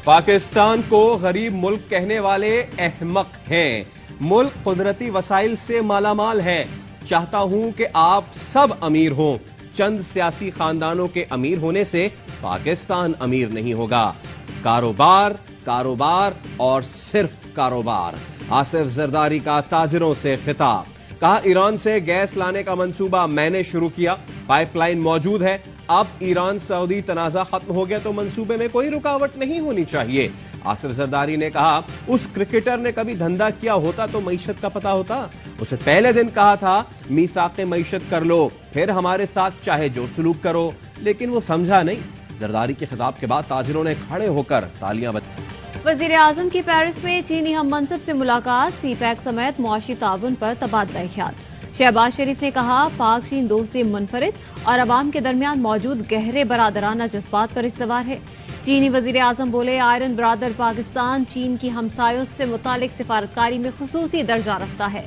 पाकिस्तान को गरीब मुल्क कहने वाले अहमक हैं। मुल्क कुदरती वसाइल से मालामाल है। चाहता हूं कि आप सब अमीर हों। चंद सियासी खानदानों के अमीर होने से पाकिस्तान अमीर नहीं होगा। कारोबार, कारोबार और सिर्फ कारोबार। आसिफ जरदारी का ताजिरों से खिताब। कहा, ईरान से गैस लाने का मंसूबा मैंने शुरू किया, पाइपलाइन मौजूद है। अब ईरान सऊदी तनाजा खत्म हो गया तो मंसूबे में कोई रुकावट नहीं होनी चाहिए। आसिफ जरदारी ने कहा, उस क्रिकेटर ने कभी धंधा किया होता तो मईशत का पता होता। उसे पहले दिन कहा था मीसाक़े मईशत कर लो, फिर हमारे साथ चाहे जो सलूक करो, लेकिन वो समझा नहीं। जरदारी के खिताब के बाद ताजिरों ने खड़े होकर तालियां बजाई। वजीर आजम की पेरिस में चीनी हम मनसब से मुलाकात, सीपैक समेत मुआशी ताउन पर तबादला ख्याल। शहबाज शरीफ ने कहा, पाक चीन दोस्ती मुनफरिद और अवाम के दरमियान मौजूद गहरे बरादराना जज्बात पर इस्तवार है। चीनी वजीर आजम बोले, आयरन ब्रादर पाकिस्तान चीन की हमसायों से मुतालिक सिफारतकारी में खुसूसी दर्जा रखता है।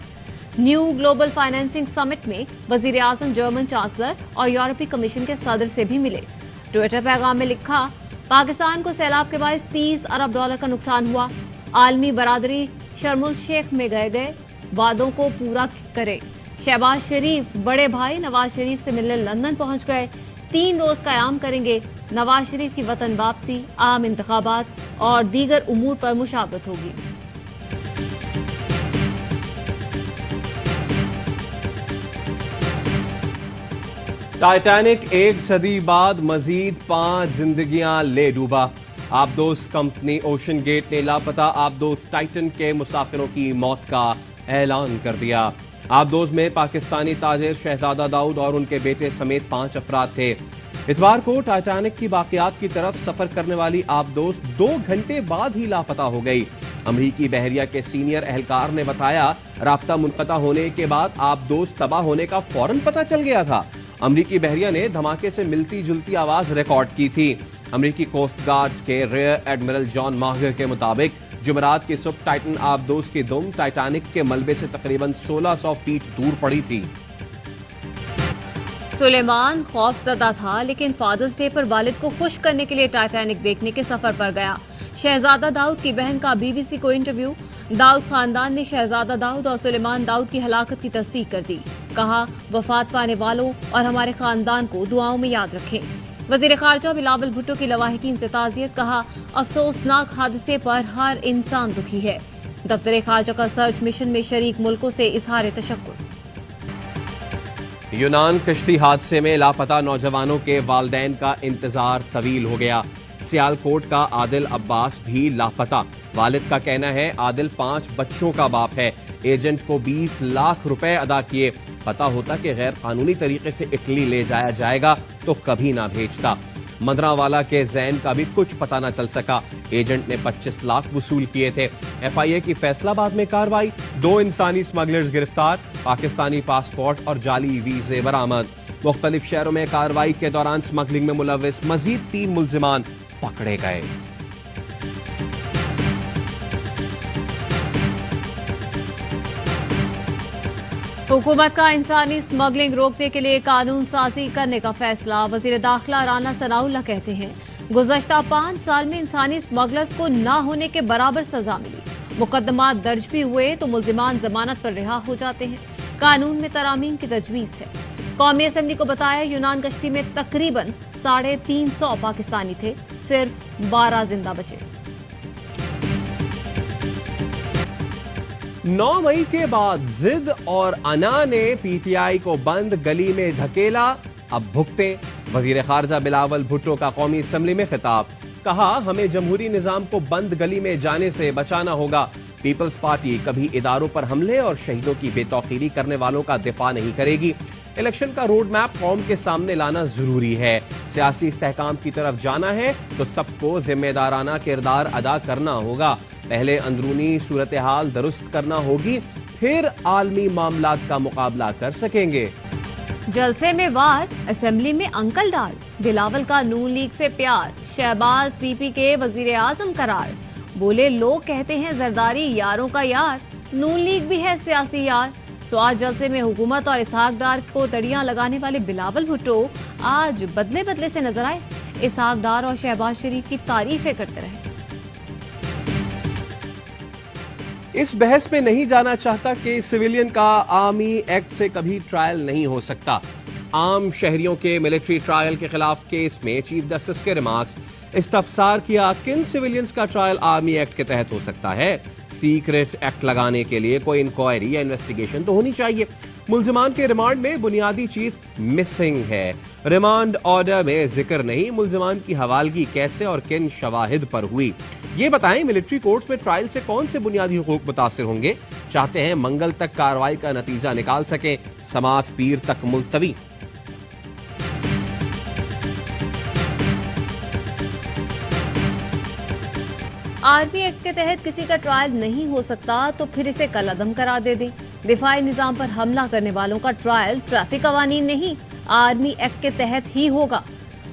न्यू ग्लोबल फाइनेंसिंग समिट में वजीर आजम जर्मन चांसलर और यूरोपीय कमीशन के सदर से भी मिले। ट्विटर पैगाम में लिखा, पाकिस्तान को सैलाब के बाद $30 अरब का नुकसान हुआ। आलमी बरादरी शर्मुल शेख में गए वादों को पूरा करे। शहबाज शरीफ बड़े भाई नवाज शरीफ से मिलने लंदन पहुंच गए। 3 रोज कयाम करेंगे। नवाज शरीफ की वतन वापसी, आम इंतखाबात और दीगर उमूर पर मुशावरत होगी। टाइटैनिक 1 सदी बाद मजीद 5 जिंदगियां ले डूबा। आबदोज कंपनी ओशन गेट ने लापता आबदोज टाइटन के मुसाफिरों की मौत का ऐलान कर दिया। आबदोज में पाकिस्तानी ताजिर शहजादा दाऊद और उनके बेटे समेत 5 अफराद थे। इतवार को टाइटैनिक की बाकियात की तरफ सफर करने वाली आबदोज 2 घंटे बाद ही लापता हो गई। अमरीकी बहरिया के सीनियर एहलकार ने बताया, राब्ता मुनक़ता होने के बाद आबदोज तबाह होने का फौरन पता चल गया था। अमरीकी बहरिया ने धमाके से मिलती जुलती आवाज रिकॉर्ड की थी। अमरीकी कोस्ट गार्ड के रियर एडमिरल जॉन माहगर के मुताबिक जुमेरात की सुबह टाइटन आबदोज की दुम टाइटैनिक के मलबे से तकरीबन 1600 फीट दूर पड़ी थी। सुलेमान खौफजदा था, लेकिन फादर्स डे पर वालिद को खुश करने के लिए टाइटैनिक देखने के सफर पर गया। शहजादा दाऊद की बहन का बीबीसी को इंटरव्यू। दाऊद खानदान ने शहजादा दाऊद और सुलेमान दाऊद की हलाकत की तस्दीक कर दी। कहा, वफात पाने वालों और हमारे खानदान को दुआओं में याद रखें। वजीर खारजा बिलावल भुट्टो की लवाहिकीन से ताज़ियत। कहा, अफसोसनाक हादसे पर हर इंसान दुखी है। दफ्तर खारजा का सर्च मिशन में शरीक मुल्कों से इजहार तशक्कुर। यूनान कश्ती हादसे में लापता नौजवानों के वालदैन का इंतजार तवील हो गया। सियालकोट का आदिल अब्बास भी लापता। वालिद का कहना है, आदिल 5 बच्चों का बाप है। एजेंट को 20 लाख रुपए अदा किए। पता होता कि गैर कानूनी तरीके से इटली ले जाया जाएगा तो कभी ना भेजता। मदरावाला के जैन का भी कुछ पता न चल सका। एजेंट ने 25 लाख वसूल किए थे। FIA की फैसलाबाद में कार्रवाई। 2 इंसानी स्मगलर्स गिरफ्तार। पाकिस्तानी पासपोर्ट और जाली वीजे बरामद। मुख्तलिफ शहरों में कार्रवाई के दौरान स्मगलिंग में मुलव्विस मजीद 3 मुल्जिमान पकड़े गए। हुकूमत का इंसानी स्मगलिंग रोकने के लिए कानून साजी करने का फैसला। वजीर दाखिला राना सनाउल्लाह कहते हैं, गुज़श्ता 5 साल में इंसानी स्मगलर्स को ना होने के बराबर सजा मिली। मुकदमा दर्ज भी हुए तो मुल्जिमान जमानत पर रिहा हो जाते हैं। कानून में तरामीम की तजवीज है। कौमी असम्बली को बताया, यूनान कश्ती में तकरीबन 350 पाकिस्तानी थे, सिर्फ 12 जिंदा बचे। 9 मई के बाद जिद और अना ने PTI को बंद गली में धकेला, अब भुगते। वजीर खारजा बिलावल भुट्टो का कौमी असम्बली में खिताब। कहा, हमें जमहूरी निजाम को बंद गली में जाने से बचाना होगा। पीपल्स पार्टी कभी इदारों पर हमले और शहीदों की बेतौकीरी करने वालों का दिफा नहीं करेगी। इलेक्शन का रोड मैप कौम के सामने लाना जरूरी है। सियासी इस्तेहकाम की तरफ जाना है तो सबको जिम्मेदाराना किरदार अदा करना होगा। पहले अंदरूनी सूरत हाल दुरुस्त करना होगी, फिर आलमी मामलात का मुकाबला कर सकेंगे। जलसे में वार, असेंबली में अंकल डाल। बिलावल का नून लीग से प्यार। शहबाज PP के वजीर आजम करार। बोले, लोग कहते हैं जरदारी यारों का यार, नून लीग भी है सियासी यार। आज जलसे में हुकूमत और इसहाक डार को तड़ियां लगाने वाले बिलावल भुट्टो आज बदले बदले से नजर आए। इसहाक डार और शहबाज शरीफ की तारीफें करते रहे। इस बहस में नहीं जाना चाहता कि सिविलियन का आर्मी एक्ट से कभी ट्रायल नहीं हो सकता। आम शहरियों के मिलिट्री ट्रायल के खिलाफ केस में चीफ जस्टिस के रिमार्क्स, इस्तफसार किया किन सिविलियंस का ट्रायल आर्मी एक्ट के तहत हो सकता है। सीक्रेट एक्ट लगाने के लिए कोई इंक्वायरी या इन्वेस्टिगेशन तो होनी चाहिए। मुल्जिमान के रिमांड में बुनियादी चीज मिसिंग है। रिमांड ऑर्डर में जिक्र नहीं मुल्जिमान की हवालगी कैसे और किन शवाहिद पर हुई। ये बताएं मिलिट्री कोर्ट्स में ट्रायल से कौन से बुनियादी हुकूक मुतासिर होंगे। चाहते हैं मंगल तक कार्रवाई का नतीजा निकाल सके, समात पीर तक मुलतवी। आर्मी एक्ट के तहत किसी का ट्रायल नहीं हो सकता तो फिर इसे कलअदम करार दे दें। दिफाई निजाम पर हमला करने वालों का ट्रायल ट्रैफिक कवानीन नहीं, आर्मी एक्ट के तहत ही होगा।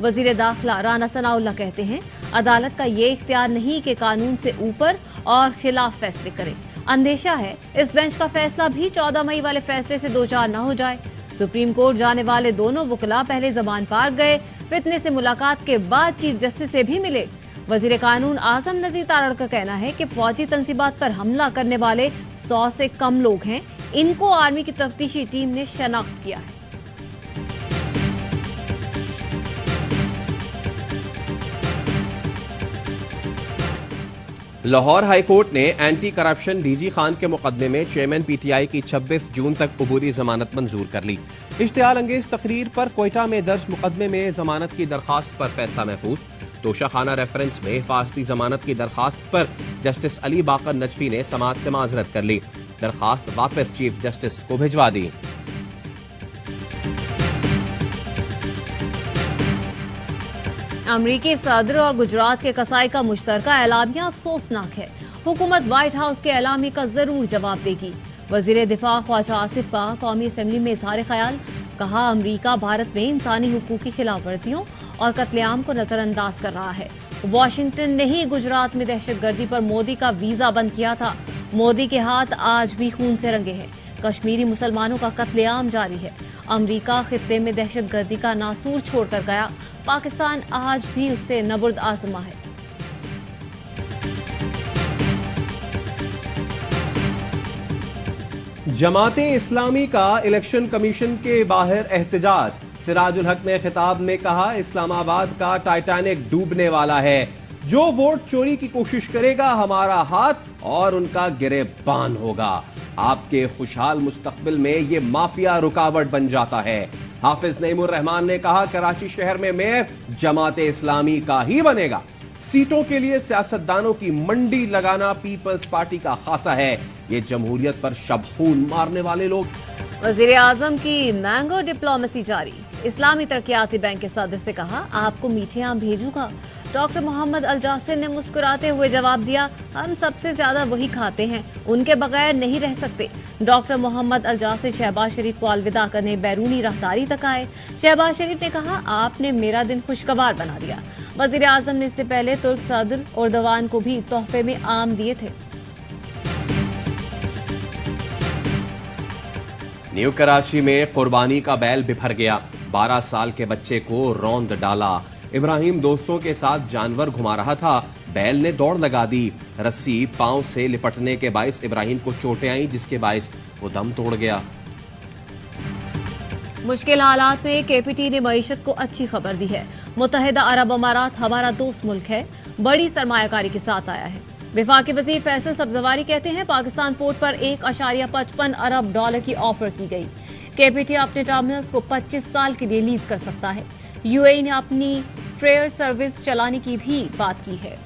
वजीर दाखिला राना सनाउल्लाह कहते हैं, अदालत का ये इख्तियार नहीं कि कानून से ऊपर और खिलाफ फैसले करे। अंदेशा है इस बेंच का फैसला भी 14 मई वाले फैसले से दो चार न हो जाए। सुप्रीम कोर्ट जाने वाले दोनों वकला पहले जबान पार गए, फितने से मुलाकात के बाद चीफ जस्टिस से भी मिले। वजीर कानून आजम नजीर तारड़ का कहना है कि फौजी तंसीबात पर हमला करने वाले 100 से कम लोग हैं, इनको आर्मी की तफ्तीशी टीम ने शनाख्त किया है। लाहौर हाईकोर्ट ने एंटी करप्शन डीजी खान के मुकदमे में चेयरमैन पीटीआई की 26 जून तक अबूरी जमानत मंजूर कर ली। इश्तियाल अंगेज तकरीर पर कोयटा में दर्ज मुकदमे में जमानत की दरखास्त पर फैसला महफूज। तोशाखाना रेफरेंस में हिफाजती जमानत की दरखास्त पर जस्टिस अली बाकर नजफी ने समात से माजरत कर ली। दरखास्त वापस चीफ जस्टिस को भिजवा दी। अमरीकी सदर और गुजरात के कसाई का मुश्तरका एलामिया अफसोसनाक है। हुकूमत व्हाइट हाउस के एलामी का जरूर जवाब देगी। वजीर दिफा ख्वाजा आसिफ का कौमी असम्बली में इजहार ख्याल, कहा अमरीका भारत में इंसानी हुकूक की खिलाफ वर्जियों और कत्लेआम को नजरअंदाज कर रहा है। वाशिंगटन ने ही गुजरात में दहशतगर्दी पर मोदी का वीजा बंद किया था। मोदी के हाथ आज भी खून से रंगे हैं। कश्मीरी मुसलमानों का कत्लेआम जारी है। अमरीका खित्ते में दहशतगर्दी का नासूर छोड़कर गया, पाकिस्तान आज भी उससे नबुर्द आजमा है। जमाते इस्लामी का इलेक्शन कमीशन के बाहर एहतजाज। सिराजुल हक ने खिताब में कहा, इस्लामाबाद का टाइटैनिक डूबने वाला है। जो वोट चोरी की कोशिश करेगा हमारा हाथ और उनका गिरेबान होगा। आपके खुशहाल मुस्तकबिल में ये माफिया रुकावट बन जाता है। हाफिज नईमुर रहमान ने कहा, कराची शहर में मेयर जमाते इस्लामी का ही बनेगा। सीटों के लिए सियासतदानों की मंडी लगाना पीपल्स पार्टी का खासा है। ये जमहूरियत पर शबखून मारने वाले लोग। वजीर आजम की मैंगो डिप्लोमेसी जारी। इस्लामी तरक्याती बैंक के सदर से कहा, आपको मीठे आम भेजूंगा। डॉक्टर मोहम्मद अल जासिर ने मुस्कुराते हुए जवाब दिया, हम सबसे ज्यादा वही खाते हैं, उनके बगैर नहीं रह सकते। डॉक्टर मोहम्मद अल जासिर शहबाज शरीफ को अलविदा करने बैरूनी राहदारी तक आए। शहबाज शरीफ ने कहा, आपने मेरा दिन खुशगवार बना दिया। वजीर आजम ने इससे पहले तुर्क सदर उर्दवान को भी तोहफे में आम दिए थे। न्यू कराची में कुर्बानी का बैल बिफर गया। 12 साल के बच्चे को रौंद डाला। इब्राहिम दोस्तों के साथ जानवर घुमा रहा था, बैल ने दौड़ लगा दी। रस्सी पांव से लिपटने के बायस इब्राहिम को चोटें आई, जिसके बायस वो दम तोड़ गया। मुश्किल हालात में केपीटी ने मईशत को अच्छी खबर दी है। मुत्तहिदा अरब अमारात हमारा दोस्त मुल्क है, बड़ी सरमायाकारी के साथ आया है। विफाकी वजीर फैसल सब्जवारी कहते हैं, पाकिस्तान पोर्ट पर 1.55 अरब डॉलर की ऑफर की गई। केपीटी अपने टर्मिनल्स को 25 साल के लिए लीज कर सकता है। यूएई ने अपनी फ्रेयर सर्विस चलाने की भी बात की है।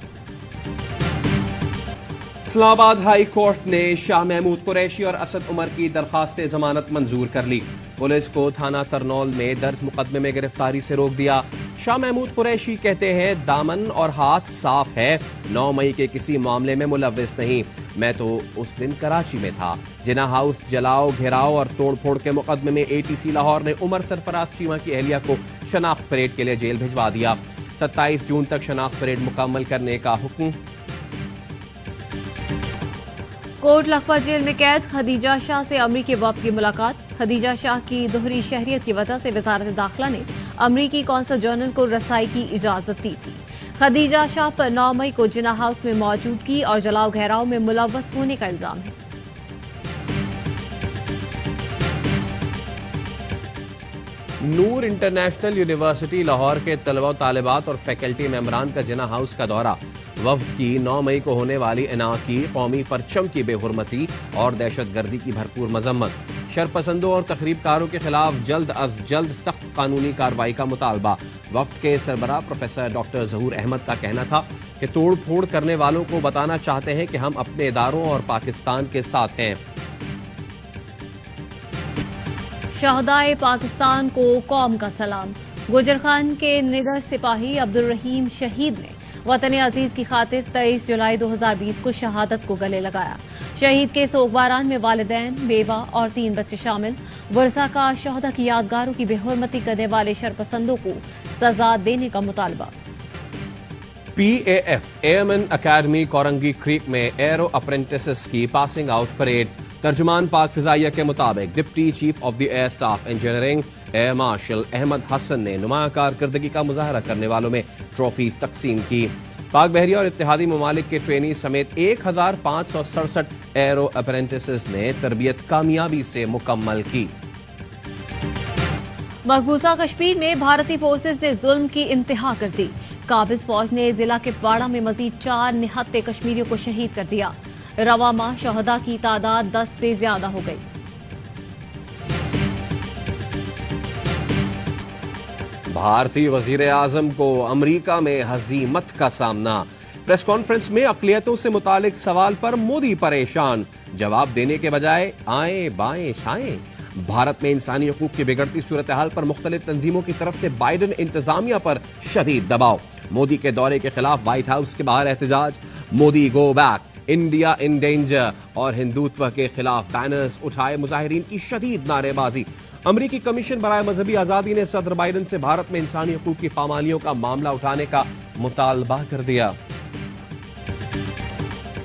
इस्लामाबाद हाई कोर्ट ने शाह महमूद कुरैशी और असद उमर की दरखास्त जमानत मंजूर कर ली। पुलिस को थाना तरनौल में दर्ज मुकदमे में गिरफ्तारी से रोक दिया। शाह महमूद कुरैशी कहते हैं, दामन और हाथ साफ है, 9 मई के किसी मामले में मुलव्विस नहीं। मैं तो उस दिन कराची में था। जिना हाउस जलाओ, घेराव और तोड़फोड़ के मुकदमे में एटीसी लाहौर ने उमर सरफराज चीमा की अहलिया को शनाख्त परेड के लिए जेल भिजवा दिया। 27 जून तक शनाख्त परेड मुकम्मल करने का हुक्म। कोट लखपत जेल में कैद खदीजा शाह से अमरीकी वफ्द की मुलाकात। खदीजा शाह की दोहरी शहरियत की वजह से वजारत दाखिला ने अमरीकी कौंसल जनरल को रसाई की इजाजत दी थी। खदीजा शाह पर 9 मई को जिन्ना हाउस में मौजूदगी और जलाओ घेराव में मुलव्वस होने का इल्जाम है। नूर इंटरनेशनल यूनिवर्सिटी लाहौर के तलबा तालिबात और फैकल्टी मेंबरान का जिन्ना हाउस का दौरा। वफ्द की 9 मई को होने वाली इनाकी कौमी परचम की बेहुरमती और दहशतगर्दी की भरपूर मजम्मत। शरपसंदों और तकरीबकारों के खिलाफ जल्द अज जल्द सख्त कानूनी कार्रवाई का मुतालबा। वफ्द के सरबराह प्रोफेसर डॉक्टर जहूर अहमद का कहना था कि तोड़ फोड़ करने वालों को बताना चाहते हैं कि हम अपने इदारों और पाकिस्तान के साथ हैं। शहदाए पाकिस्तान को कौम का सलाम। गुजर खान के निडर सिपाही अब्दुल रहीम शहीद ने वतन अजीज की खातिर 23 जुलाई 2020 को शहादत को गले लगाया। शहीद के सोगवारान में वालिदैन, बेवा और 3 बच्चे शामिल। वर्षा का शहदा की यादगारों की बेहुरमती करने वाले शरपसंदों को सजा देने का मुतालबा। PAF airman academy Korangi creek में एरो अप्रेंटिसेस की पासिंग आउट परेड। तर्जुमान पाक फिजाइया के मुताबिक deputy chief of the air staff engineering air marshal Ahmed Hasan ने नुमाया कारकर्दगी का मुजाहरा करने वालों में ट्रॉफी तकसीम की। पाक बहरिया और इत्तेहादी ममालिक के ट्रेनी समेत 1567 एरो अप्रेंटिसेस ने तरबियत कामयाबी से मुकम्मल की। मकबूजा कश्मीर में भारतीय फोर्सेज ने जुल्म की इंतहा कर दी। काबिज फौज ने जिला के बाड़ा में मजीद 4 निहत्ते कश्मीरियों को शहीद कर दिया। रवा माह शहदा की तादाद 10 से ज्यादा हो गई। भारतीय वजीर आजम को अमरीका में हजीमत का सामना। प्रेस कॉन्फ्रेंस में अक़लियतों से मुतालिक सवाल पर मोदी परेशान। जवाब देने के बजाय आए बाएं शाएं। भारत में इंसानी हकूक की बिगड़ती सूरत हाल पर मुख्तलिफ तंजीमों की तरफ से बाइडन इंतजामिया पर शदीद दबाव। मोदी के दौरे के खिलाफ व्हाइट हाउस के बाहर एहतजाज। Modi go back, India in danger और हिंदुत्व के खिलाफ बैनर्स उठाए मुजाहिरीन की शदीद नारेबाजी। अमरीकी कमीशन बराए मजहबी आजादी ने सदर बाइडन से भारत में इंसानी हकूक की पामालियों का मामला उठाने का मुतालबा कर दिया।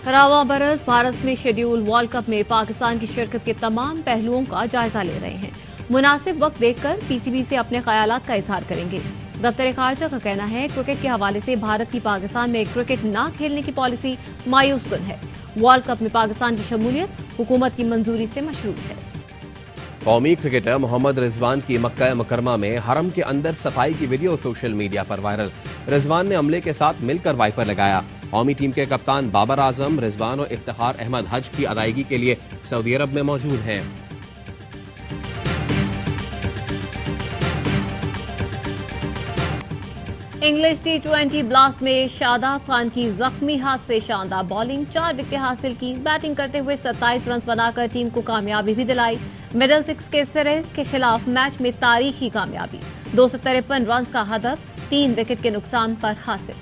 रवा बरस भारत में शेड्यूल वर्ल्ड कप में पाकिस्तान की शिरकत के तमाम पहलुओं का जायजा ले रहे हैं। मुनासिब वक्त देखकर पीसीबी से अपने ख्यालात का इजहार करेंगे। दफ्तर खारजा का कहना है क्रिकेट के हवाले से भारत की पाकिस्तान में क्रिकेट न खेलने की पॉलिसी मायूस कुन है। वर्ल्ड कप में पाकिस्तान की शमूलियत हुकूमत की मंजूरी से मशरूत है। कौमी क्रिकेटर मोहम्मद रिजवान की मक्का मुकरमा में हरम के अंदर सफाई की वीडियो सोशल मीडिया पर वायरल। रिजवान ने अमले के साथ मिलकर वाइपर लगाया। कौमी टीम के कप्तान बाबर आजम, रिजवान और इफ्तिखार अहमद हज की अदायगी के लिए सऊदी अरब में मौजूद हैं। इंग्लिश T20 ब्लास्ट में शादाब खान की जख्मी हाथ से शानदार बॉलिंग, 4 विकेट हासिल की। बैटिंग करते हुए 27 रन बनाकर टीम को कामयाबी भी दिलाई। मिडल सिक्स के सिरे के खिलाफ मैच में तारीखी कामयाबी। 253 रन का हदफ, 3 विकेट के नुकसान पर हासिल।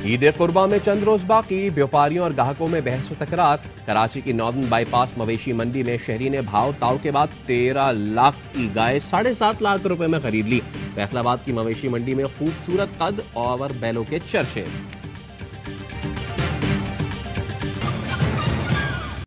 ईद कुर्बा में चंद रोज बाकी। व्यापारियों और ग्राहकों में बहस व तकरार। कराची की नॉर्दर्न बाईपास मवेशी मंडी में शहरी ने भाव ताव के बाद 13 लाख की गाय 7.5 लाख रुपए में खरीद ली। फैसलाबाद की मवेशी मंडी में खूबसूरत कद और बैलों के चर्चे।